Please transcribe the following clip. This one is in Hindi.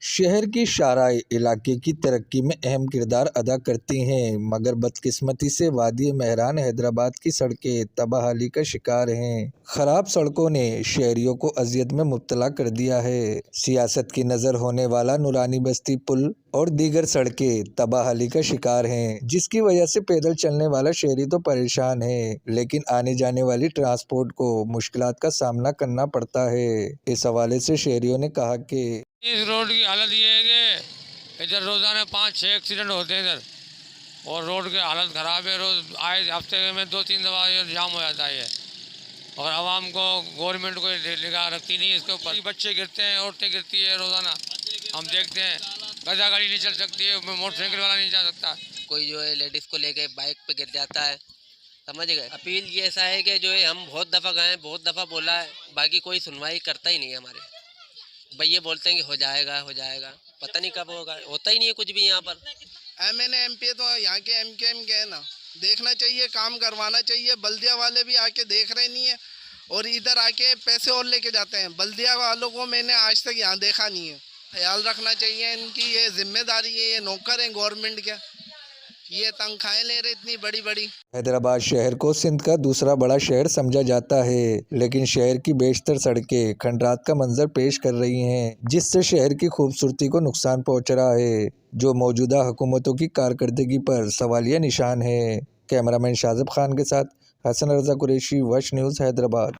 शहर की शाराए इलाके की तरक्की में अहम किरदार अदा करती हैं, मगर बदकिस्मती से वादी मेहरान हैदराबाद की सड़कें तबाहली का शिकार हैं। खराब सड़कों ने शहरियों को अजियत में मुब्तला कर दिया है। सियासत की नज़र होने वाला नूरानी बस्ती पुल और दीगर सड़कें तबाहली का शिकार हैं, जिसकी वजह से पैदल चलने वाला शहरी तो परेशान है, लेकिन आने जाने वाली ट्रांसपोर्ट को मुश्किलात का सामना करना पड़ता है। इस हवाले से शहरियों ने कहा कि इस रोड की हालत ये है कि इधर रोज़ाना 5-6 एक्सीडेंट होते हैं इधर, और रोड की हालत ख़राब है। रोज़ आए हफ्ते में 2-3 दफ़ा जाम हो जाता है, और आवाम को गवर्नमेंट को निगाह रखती नहीं इसके ऊपर। बच्चे गिरते हैं, औरतें गिरती है रोज़ाना, हम देखते हैं। गजा गाड़ी नहीं चल सकती है, मोटरसाइकिल वाला नहीं जा सकता। कोई जो है लेडीज़ को लेके बाइक पे गिर जाता है, समझ गए। अपील ये ऐसा है कि जो है हम बहुत दफ़ा गए, बहुत दफ़ा बोला है, बाकी कोई सुनवाई करता ही नहीं है हमारे। भैया बोलते हैं कि हो जाएगा हो जाएगा, पता नहीं कब होगा, होता ही नहीं है कुछ भी यहाँ पर। एमएनए एमपी तो यहाँ के एमकेएम के है ना, देखना चाहिए, काम करवाना चाहिए। बल्दिया वाले भी आके देख रहे नहीं है, और इधर आके पैसे और लेके जाते हैं। बल्दिया वालों को मैंने आज तक यहाँ देखा नहीं है। ख्याल रखना चाहिए, इनकी ये जिम्मेदारी है, ये नौकर हैं गवर्नमेंट के, ये तनख्वाहें ले रहे इतनी बड़ी बड़ी। हैदराबाद शहर को सिंध का दूसरा बड़ा शहर समझा जाता है, लेकिन शहर की बेशतर सड़कें खंडरात का मंजर पेश कर रही हैं, जिससे शहर की खूबसूरती को नुकसान पहुंच रहा है, जो मौजूदा हुकूमतों की कारकर्दगी पर सवालिया निशान है। कैमरामैन शाजिब खान के साथ हसन रजा कुरैशी, वश न्यूज़, हैदराबाद।